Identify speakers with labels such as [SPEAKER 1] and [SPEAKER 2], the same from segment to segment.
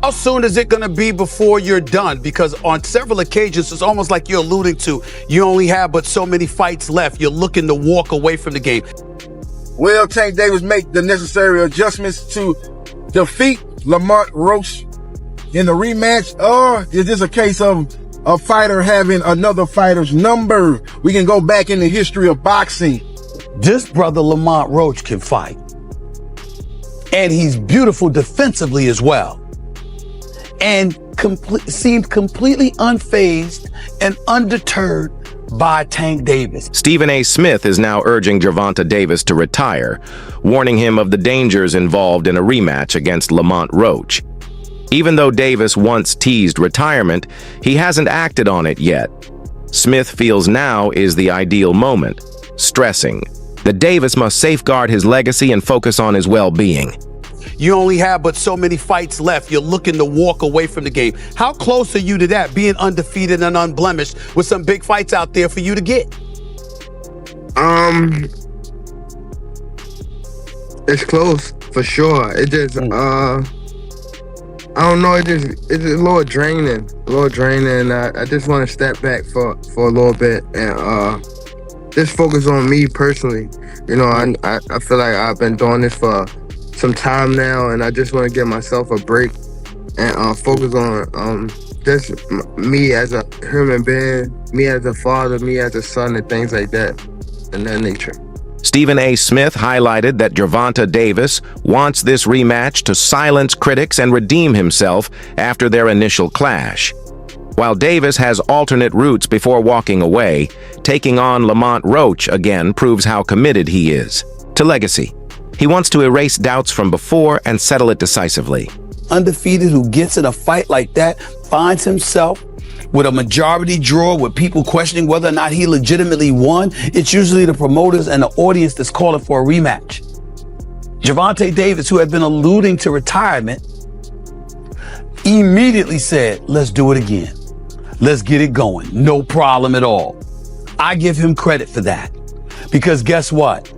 [SPEAKER 1] How soon is it going to be before you're done? Because on several occasions, it's almost like you're alluding to you only have but so many fights left. You're looking to walk away from the game.
[SPEAKER 2] Will Tank Davis make the necessary adjustments to defeat Lamont Roach in the rematch? Or is this a case of a fighter having another fighter's number? We can go back in the history of boxing.
[SPEAKER 1] This brother Lamont Roach can fight. And he's beautiful defensively as well. And seemed completely unfazed and undeterred by Tank Davis.
[SPEAKER 3] Stephen A. Smith is now urging Gervonta Davis to retire, warning him of the dangers involved in a rematch against Lamont Roach. Even though Davis once teased retirement, he hasn't acted on it yet. Smith feels now is the ideal moment, stressing that Davis must safeguard his legacy and focus on his well-being.
[SPEAKER 1] You only have but so many fights left. You're looking to walk away from the game. How close are you to that, being undefeated and unblemished with some big fights out there for you to get?
[SPEAKER 4] It's close for sure. It just, I don't know. It's a little draining. I just want to step back for a little bit and just focus on me personally. You know, I feel like I've been doing this for some time now, and I just want to give myself a break and focus on just me as a human being, me as a father, me as a son, and things like that, and that nature.
[SPEAKER 3] Stephen A. Smith highlighted that Gervonta Davis wants this rematch to silence critics and redeem himself after their initial clash. While Davis has alternate routes before walking away, taking on Lamont Roach again proves how committed he is to legacy. He wants to erase doubts from before and settle it decisively.
[SPEAKER 1] Undefeated who gets in a fight like that finds himself with a majority draw with people questioning whether or not he legitimately won. It's usually the promoters and the audience that's calling for a rematch. Gervonta Davis, who had been alluding to retirement, immediately said, let's do it again. Let's get it going. No problem at all. I give him credit for that. Because guess what?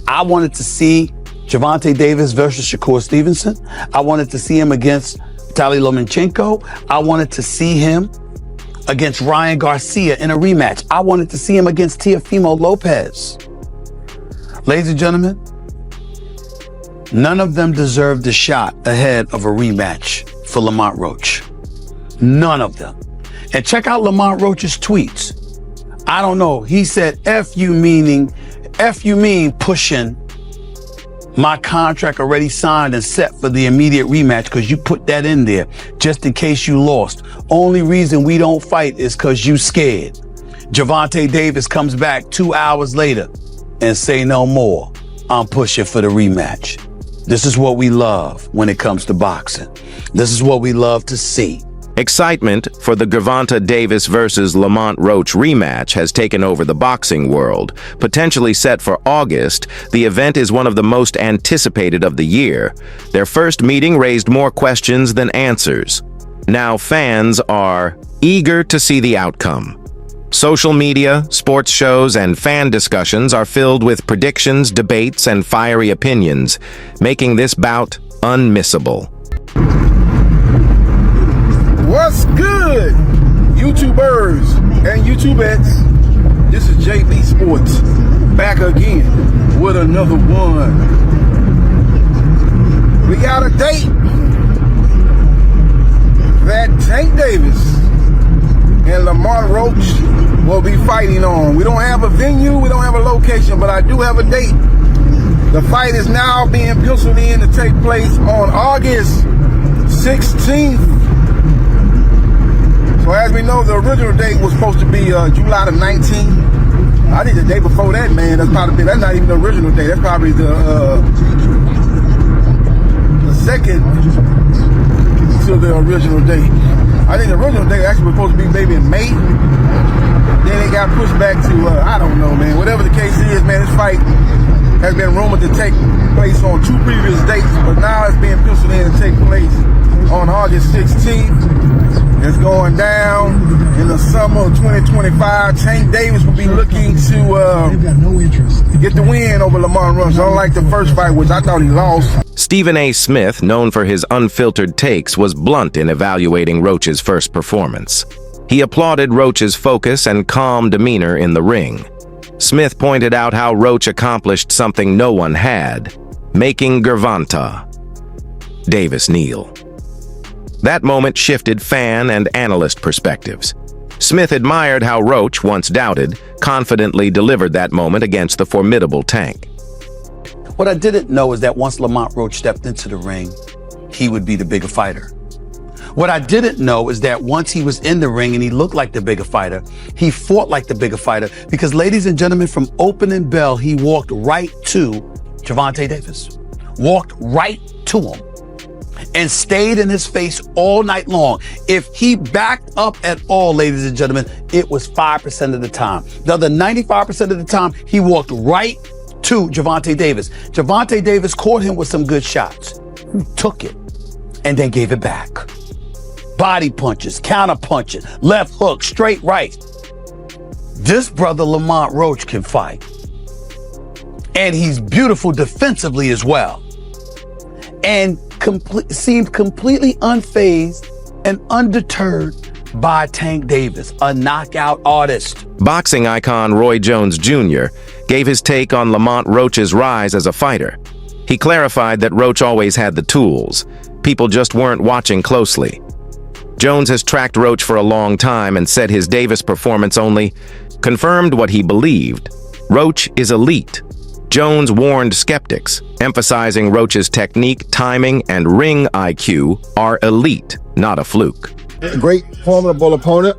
[SPEAKER 1] I wanted to see Gervonta Davis versus Shakur Stevenson. I wanted to see him against Vitaly Lomachenko. I wanted to see him against Ryan Garcia in a rematch. I wanted to see him against Teofimo Lopez. Ladies and gentlemen, none of them deserved a shot ahead of a rematch for Lamont Roach. None of them. And check out Lamont Roach's tweets. I don't know. He said, F you mean pushing my contract already signed and set for the immediate rematch because you put that in there just in case you lost. Only reason we don't fight is because you scared. Gervonta Davis comes back 2 hours later and say no more. I'm pushing for the rematch. This is what we love when it comes to boxing. This is what we love to see.
[SPEAKER 3] Excitement for the Gervonta Davis versus Lamont Roach rematch has taken over the boxing world. Potentially set for August, the event is one of the most anticipated of the year. Their first meeting raised more questions than answers. Now fans are eager to see the outcome. Social media, sports shows, and fan discussions are filled with predictions, debates, and fiery opinions, making this bout unmissable.
[SPEAKER 2] What's good, YouTubers and YouTubettes? This is JB Sports, back again with another one. We got a date that Tank Davis and Lamont Roach will be fighting on. We don't have a venue, we don't have a location, but I do have a date. The fight is now being penciled in to take place on August 16th. So as we know, the original date was supposed to be July the 19th. I think the day before that, man, that's not even the original date. That's probably the second to the original date. I think the original date actually was supposed to be maybe in May. Then it got pushed back to, I don't know, man. Whatever the case is, man, this fight has been rumored to take place on 2 previous dates, but now it's being penciled in to take place on August 16th. is going down in the summer of 2025. Tank Davis will be looking to get the win over Lamont Roach. Unlike the first fight, which I thought he lost.
[SPEAKER 3] Stephen A. Smith, known for his unfiltered takes, was blunt in evaluating Roach's first performance. He applauded Roach's focus and calm demeanor in the ring. Smith pointed out how Roach accomplished something no one had, making Gervonta Davis kneel. That moment shifted fan and analyst perspectives. Smith admired how Roach, once doubted, confidently delivered that moment against the formidable Tank.
[SPEAKER 1] What I didn't know is that once Lamont Roach stepped into the ring, he would be the bigger fighter. What I didn't know is that once he was in the ring and he looked like the bigger fighter, he fought like the bigger fighter because, ladies and gentlemen, from opening bell, he walked right to Gervonta Davis. Walked right to him and stayed in his face all night long. If he backed up at all, ladies and gentlemen, it was 5% of the time. The other 95% of the time, he walked right to Gervonta Davis. Gervonta Davis caught him with some good shots. He took it and then gave it back. Body punches, counter punches, left hook, straight right. This brother Lamont Roach can fight. And he's beautiful defensively as well. And seemed completely unfazed and undeterred by Tank Davis, a knockout artist.
[SPEAKER 3] Boxing icon Roy Jones Jr. gave his take on Lamont Roach's rise as a fighter. He clarified that Roach always had the tools. People just weren't watching closely. Jones has tracked Roach for a long time and said his Davis performance only confirmed what he believed. Roach is elite. Jones warned skeptics, emphasizing Roach's technique, timing, and ring IQ are elite, not a fluke.
[SPEAKER 5] Great, formidable opponent.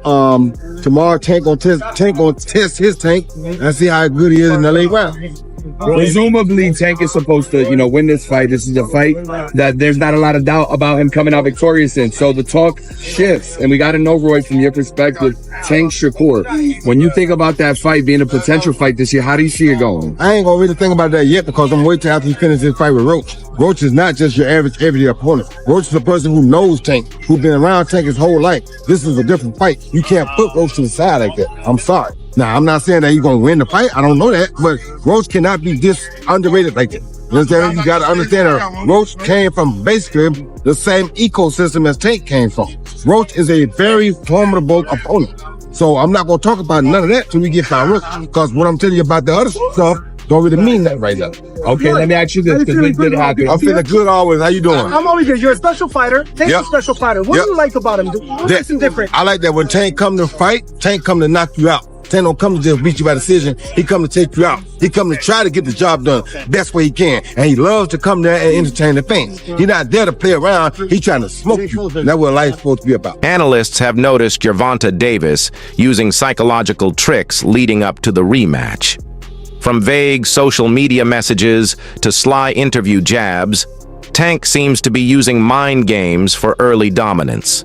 [SPEAKER 5] Tomorrow, Tank gonna test his Tank and see how good he is in the late round.
[SPEAKER 6] Presumably, Tank is supposed to, win this fight. This is a fight that there's not a lot of doubt about him coming out victorious in. So the talk shifts, and we got to know, Roy, from your perspective, Tank Shakur. When you think about that fight being a potential fight this year, how do you see it going?
[SPEAKER 5] I ain't gonna really think about that yet because I'm waiting after he finishes his fight with Roach. Roach is not just your average everyday opponent. Roach is a person who knows Tank, who's been around Tank his whole life. This is a different fight. You can't put Roach to the side like that. I'm sorry. Now, I'm not saying that he's going to win the fight. I don't know that. But Roach cannot be this underrated like that. You understand? You got to understand that Roach came from basically the same ecosystem as Tank came from. Roach is a very formidable opponent. So I'm not going to talk about none of that till we get by Roach. Because what I'm telling you about the other stuff don't really mean that right now.
[SPEAKER 6] Okay, let me ask you this.
[SPEAKER 5] I'm feeling good always. How you doing?
[SPEAKER 7] I'm always good. You're a special fighter. Tank's a special fighter. What do you like about him? What makes him different?
[SPEAKER 5] I like that when Tank come to fight, Tank come to knock you out. Tank don't come to just beat you by decision. He come to take you out. He come to try to get the job done best way he can. And he loves to come there and entertain the fans. He's not there to play around. He's trying to smoke you. That's what life's supposed to be about.
[SPEAKER 3] Analysts have noticed Gervonta Davis using psychological tricks leading up to the rematch. From vague social media messages to sly interview jabs, Tank seems to be using mind games for early dominance.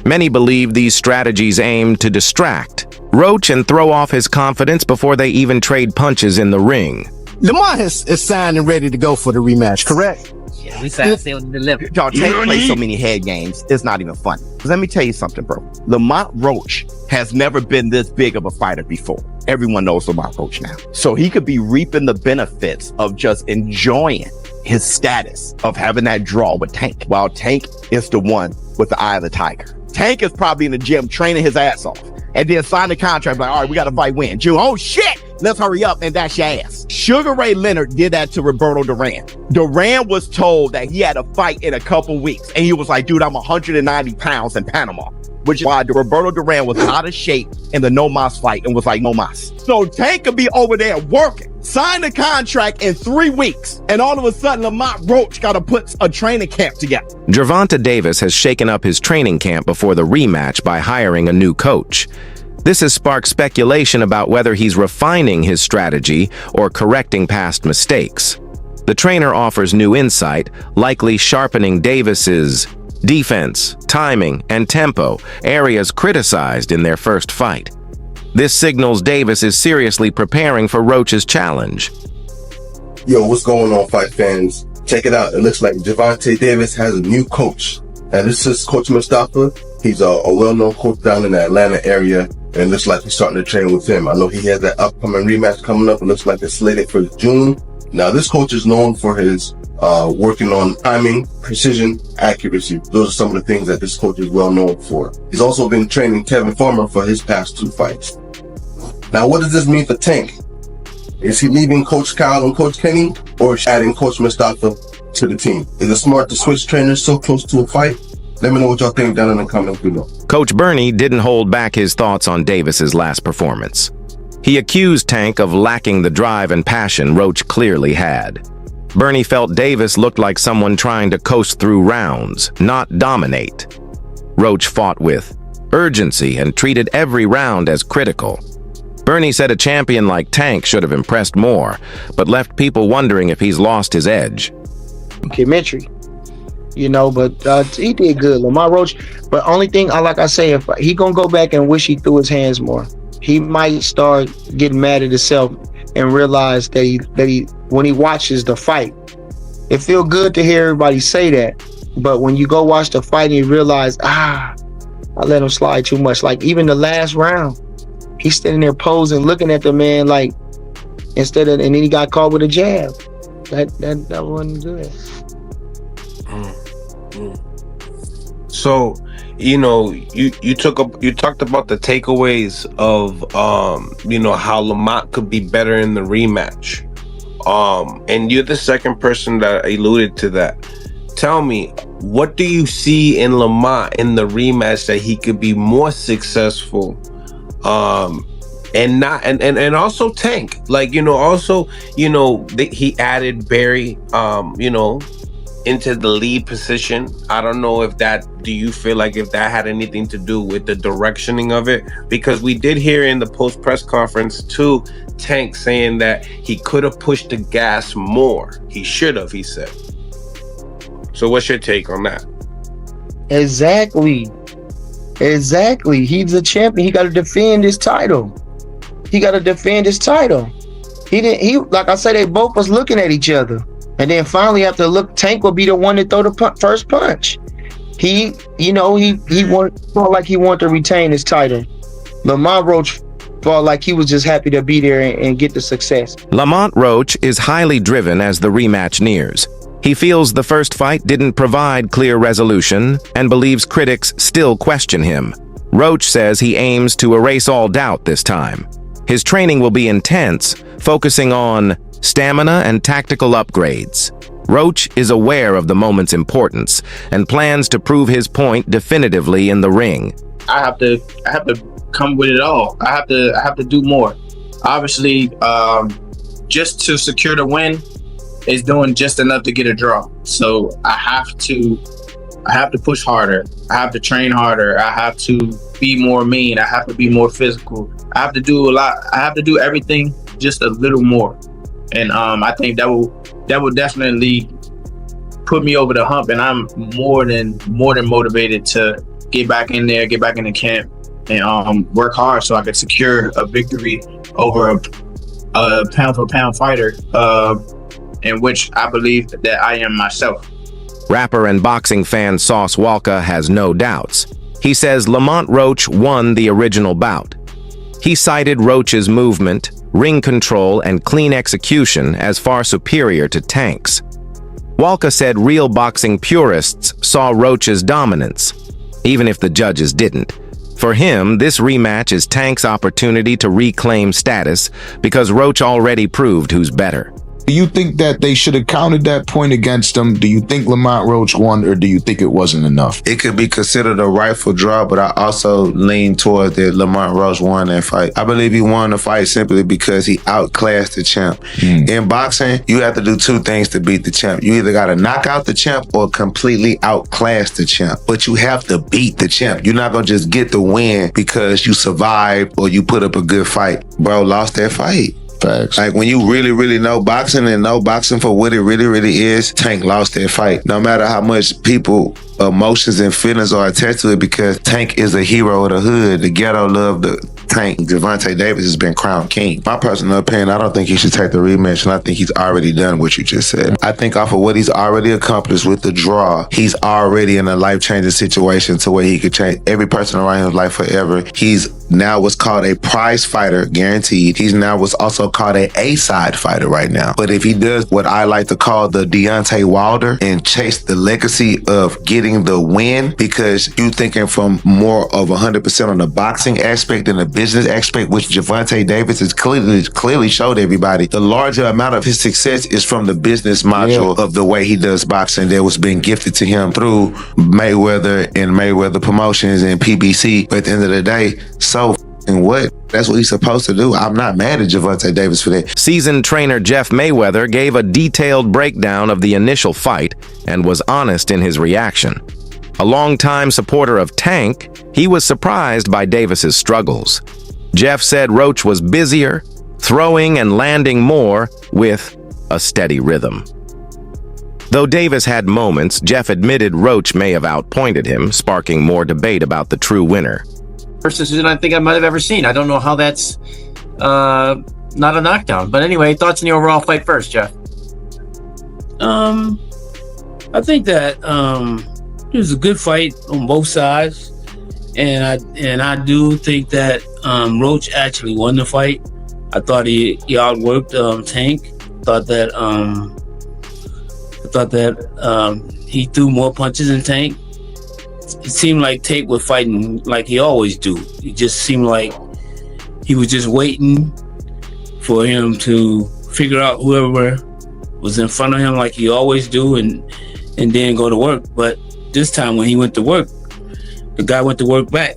[SPEAKER 3] Many believe these strategies aim to distract Roach and throw off his confidence before they even trade punches in the ring.
[SPEAKER 8] Lamont is signed and ready to go for the rematch, correct?
[SPEAKER 9] Yeah, we signed, still delivered.
[SPEAKER 10] Y'all, Tank plays so many head games, it's not even funny. Because let me tell you something, bro. Lamont Roach has never been this big of a fighter before. Everyone knows Lamont Roach now. So he could be reaping the benefits of just enjoying his status of having that draw with Tank, while Tank is the one with the eye of the tiger. Tank is probably in the gym training his ass off and then sign the contract like, all right, we got to fight win. June, oh shit, let's hurry up and dash your ass. Sugar Ray Leonard did that to Roberto Duran. Duran was told that he had a fight in a couple weeks and he was like, dude, I'm 190 pounds in Panama. Which is why Roberto Duran was out of shape in the No Mas fight and was like, no mas. So Tank could be over there working, sign the contract in 3 weeks, and all of a sudden Lamont Roach got to put a training camp together.
[SPEAKER 3] Gervonta Davis has shaken up his training camp before the rematch by hiring a new coach. This has sparked speculation about whether he's refining his strategy or correcting past mistakes. The trainer offers new insight, likely sharpening Davis's defense, timing, and tempo, areas criticized in their first fight. This signals Davis is seriously preparing for Roach's challenge.
[SPEAKER 11] Yo, what's going on, fight fans? Check it out. It looks like Gervonta Davis has a new coach. And this is Coach Mustafa. He's a well-known coach down in the Atlanta area, and it looks like he's starting to train with him. I know he has that upcoming rematch coming up. It looks like it's slated for June. Now, this coach is known for his working on timing, precision, accuracy. Those are some of the things that this coach is well known for. He's also been training Kevin Farmer for his past 2 fights. Now, what does this mean for Tank? Is he leaving Coach Kyle and Coach Kenny, or adding Coach Mustafa to the team? Is it smart to switch trainers so close to a fight? Let me know what y'all think down in the comments below.
[SPEAKER 3] Coach Bernie didn't hold back his thoughts on Davis's last performance. He accused Tank of lacking the drive and passion Roach clearly had. Bernie felt Davis looked like someone trying to coast through rounds, not dominate. Roach fought with urgency and treated every round as critical. Bernie said a champion like Tank should have impressed more, but left people wondering if he's lost his edge.
[SPEAKER 12] Documentary, but he did good, Lamont Roach. But only thing, like I say, if he gonna go back and wish he threw his hands more, he might start getting mad at himself and realize that he when he watches the fight, it feel good to hear everybody say that, but when you go watch the fight and you realize, I let him slide too much. Like even the last round, he's standing there posing, looking at the man like and then he got caught with a jab. That wasn't good.
[SPEAKER 13] So, you talked about the takeaways of how Lamont could be better in the rematch. And you're the second person that alluded to that. Tell me, what do you see in Lamont in the rematch that he could be more successful? And also Tank, he added Barry, into the lead position. I don't know do you feel like if that had anything to do with the directioning of it? Because we did hear in the post press conference too, Tank saying that he could have pushed the gas more. He should have, he said. So what's your take on that?
[SPEAKER 12] Exactly. He's a champion. He got to defend his title. He like I said, they both was looking at each other. And then finally, after Tank will be the one to throw the first punch. He felt like he wanted to retain his title. Lamont Roach felt like he was just happy to be there and get the success.
[SPEAKER 3] Lamont Roach is highly driven as the rematch nears. He feels the first fight didn't provide clear resolution and believes critics still question him. Roach says he aims to erase all doubt this time. His training will be intense, focusing on stamina and tactical upgrades. Roach is aware of the moment's importance and plans to prove his point definitively in the ring.
[SPEAKER 14] I have to come with it all. I have to do more. Obviously, just to secure the win is doing just enough to get a draw. So I have to push harder. I have to train harder. I have to be more mean. I have to be more physical. I have to do a lot. I have to do everything just a little more. And I think that will definitely put me over the hump, and I'm more than motivated to get back in there, get back in the camp, and work hard so I can secure a victory over a pound for pound fighter, in which I believe that I am myself.
[SPEAKER 3] Rapper and boxing fan Sauce Walka has no doubts. He says Lamont Roach won the original bout. He cited Roach's movement, ring control, and clean execution as far superior to Tank's. Walka said real boxing purists saw Roach's dominance, even if the judges didn't. For him, this rematch is Tank's opportunity to reclaim status because Roach already proved who's better.
[SPEAKER 15] Do you think that they should have counted that point against him? Do you think Lamont Roach won, or do you think it wasn't enough?
[SPEAKER 16] It could be considered a rightful draw, but I also lean toward that Lamont Roach won that fight. I believe he won the fight simply because he outclassed the champ. In boxing, you have to do two things to beat the champ. You either got to knock out the champ or completely outclass the champ. But you have to beat the champ. You're not going to just get the win because you survived or you put up a good fight. Bro lost that fight.
[SPEAKER 15] Facts.
[SPEAKER 16] Like when you really, really know boxing and know boxing for what it really, really is, Tank lost that fight. No matter how much people, emotions and feelings are attached to it, because Tank is a hero of the hood. The ghetto love
[SPEAKER 15] Tank, Gervonta Davis has been crowned king. My personal opinion, I don't think he should take the rematch, and I think he's already done what you just said. I think off of what he's already accomplished with the draw, he's already in a life-changing situation to where he could change every person around his life forever. He's now what's called a prize fighter, guaranteed. He's now what's also called a A-side fighter right now. But if he does what I like to call the Deontay Wilder and chase the legacy of getting the win, because you thinking from more of 100% on the boxing aspect than the business aspect, which Gervonta Davis has clearly showed everybody, the larger amount of his success is from the business module of the way he does boxing that was being gifted to him through Mayweather and Mayweather Promotions and PBC. But at the end of the day, so and what? That's what he's supposed to do. I'm not mad at Gervonta Davis for that.
[SPEAKER 3] Seasoned trainer Jeff Mayweather gave a detailed breakdown of the initial fight and was honest in his reaction. A longtime supporter of Tank, he was surprised by Davis's struggles. Jeff said Roach was busier, throwing and landing more with a steady rhythm. Though Davis had moments, Jeff admitted Roach may have outpointed him, sparking more debate about the true winner.
[SPEAKER 17] First decision I think I might have ever seen. I don't know how that's not a knockdown. But anyway, thoughts on the overall fight first, Jeff?
[SPEAKER 18] I think that it was a good fight on both sides, and I do think that Roach actually won the fight. I thought he outworked Tank. Thought that he threw more punches than Tank. It seemed like Tank was fighting like he always do. It just seemed like he was just waiting for him to figure out whoever was in front of him like he always do, and then go to work. But this time when he went to work, the guy went to work back.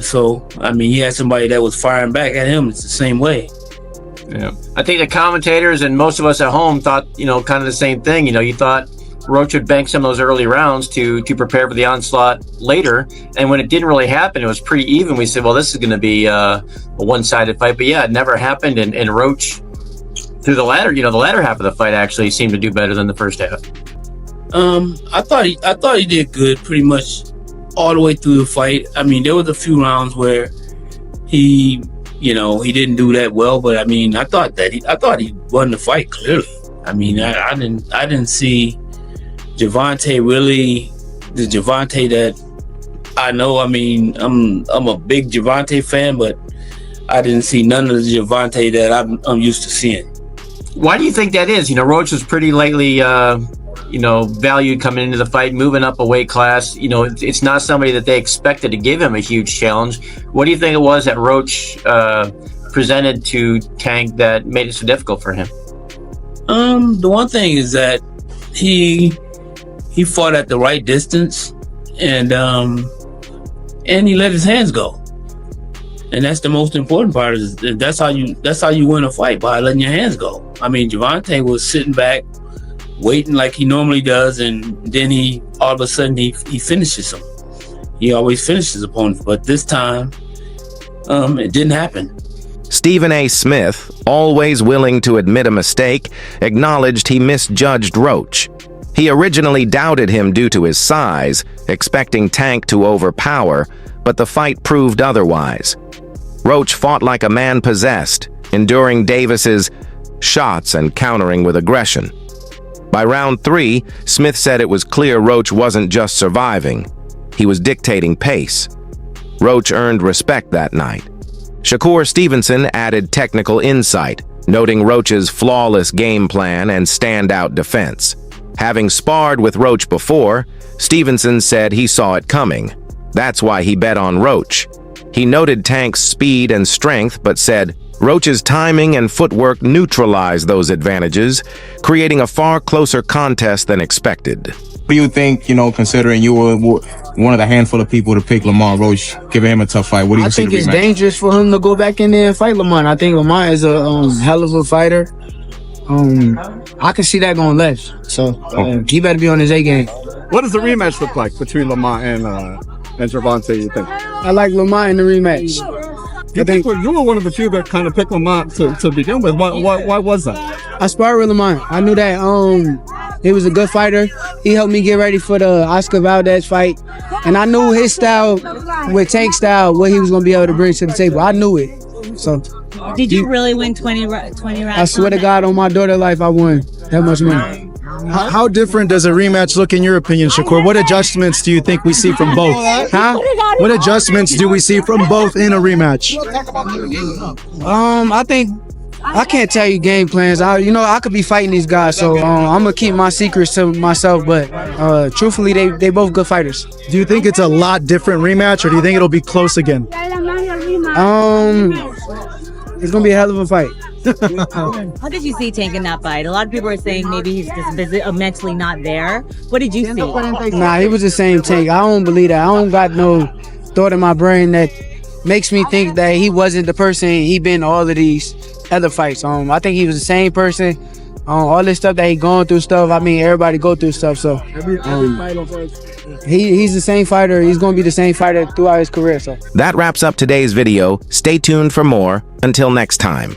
[SPEAKER 18] So, I mean, he had somebody that was firing back at him. It's the same way.
[SPEAKER 17] Yeah. I think the commentators and most of us at home thought, kind of the same thing. You thought Roach would bank some of those early rounds to prepare for the onslaught later. And when it didn't really happen, it was pretty even. We said, well, this is going to be a one-sided fight. But yeah, it never happened. And Roach, through the latter half of the fight actually seemed to do better than the first half.
[SPEAKER 18] I thought he did good pretty much all the way through the fight. I mean, there was a few rounds where he didn't do that well, but I mean, I thought he won the fight clearly. I mean, I didn't see Gervonta really, the Gervonta that I know. I mean, I'm a big Gervonta fan, but I didn't see none of the Gervonta that I'm used to seeing.
[SPEAKER 17] Why do you think that is? Roach was pretty lightly valued coming into the fight, moving up a weight class. It's not somebody that they expected to give him a huge challenge. What do you think it was that Roach presented to Tank that made it so difficult for him?
[SPEAKER 18] The one thing is that he fought at the right distance, and he let his hands go. And that's the most important part. Is that's how you win a fight, by letting your hands go. I mean, Gervonta was sitting back, waiting like he normally does, and then all of a sudden he finishes him. He always finishes opponents, but this time it didn't happen.
[SPEAKER 3] Stephen A. Smith, always willing to admit a mistake, acknowledged he misjudged Roach. He originally doubted him due to his size, expecting Tank to overpower, but the fight proved otherwise. Roach fought like a man possessed, enduring Davis's shots and countering with aggression. By round 3, Smith said it was clear Roach wasn't just surviving, he was dictating pace. Roach earned respect that night. Shakur Stevenson added technical insight, noting Roach's flawless game plan and standout defense. Having sparred with Roach before, Stevenson said he saw it coming. That's why he bet on Roach. He noted Tank's speed and strength, but said Roach's timing and footwork neutralized those advantages, creating a far closer contest than expected.
[SPEAKER 19] What do you think, considering you were one of the handful of people to pick Lamont Roach, giving him a tough fight? What do you think?
[SPEAKER 20] I think it's dangerous for him to go back in there and fight Lamont. I think Lamont is a hell of a fighter. I can see that going left. So he better be on his A game.
[SPEAKER 6] What does the rematch look like between Lamont and Gervonta, you think?
[SPEAKER 20] I like Lamont in the rematch.
[SPEAKER 6] You think you were one of the few that kind of picked Lamont to begin with. Why was that?
[SPEAKER 20] I sparred with Lamont. I knew that he was a good fighter. He helped me get ready for the Oscar Valdez fight, and I knew his style with Tank's style, what he was gonna be able to bring to the table. I knew it. So.
[SPEAKER 21] Did you really win 20 rounds?
[SPEAKER 20] I swear to God, on my daughter's life, I won that much money.
[SPEAKER 22] How different does a rematch look in your opinion, Shakur? What adjustments do you think we see from both?
[SPEAKER 20] Huh?
[SPEAKER 22] What adjustments do we see from both in a rematch?
[SPEAKER 20] I think I can't tell you game plans. I could be fighting these guys, so I'm gonna keep my secrets to myself. But truthfully, they both good fighters.
[SPEAKER 22] Do you think it's a lot different rematch, or do you think it'll be close again?
[SPEAKER 20] It's gonna be a hell of a fight.
[SPEAKER 21] How did you see Tank in that fight? A lot of people are saying maybe he's just mentally not there. What did you see?
[SPEAKER 20] Nah, he was the same Tank. I don't believe that. I don't got no thought in my brain that makes me think that he wasn't the person he been all of these other fights. I think he was the same person. All this stuff that he going through stuff. I mean, everybody go through stuff. So he's the same fighter. He's gonna be the same fighter throughout his career. So
[SPEAKER 3] that wraps up today's video. Stay tuned for more. Until next time.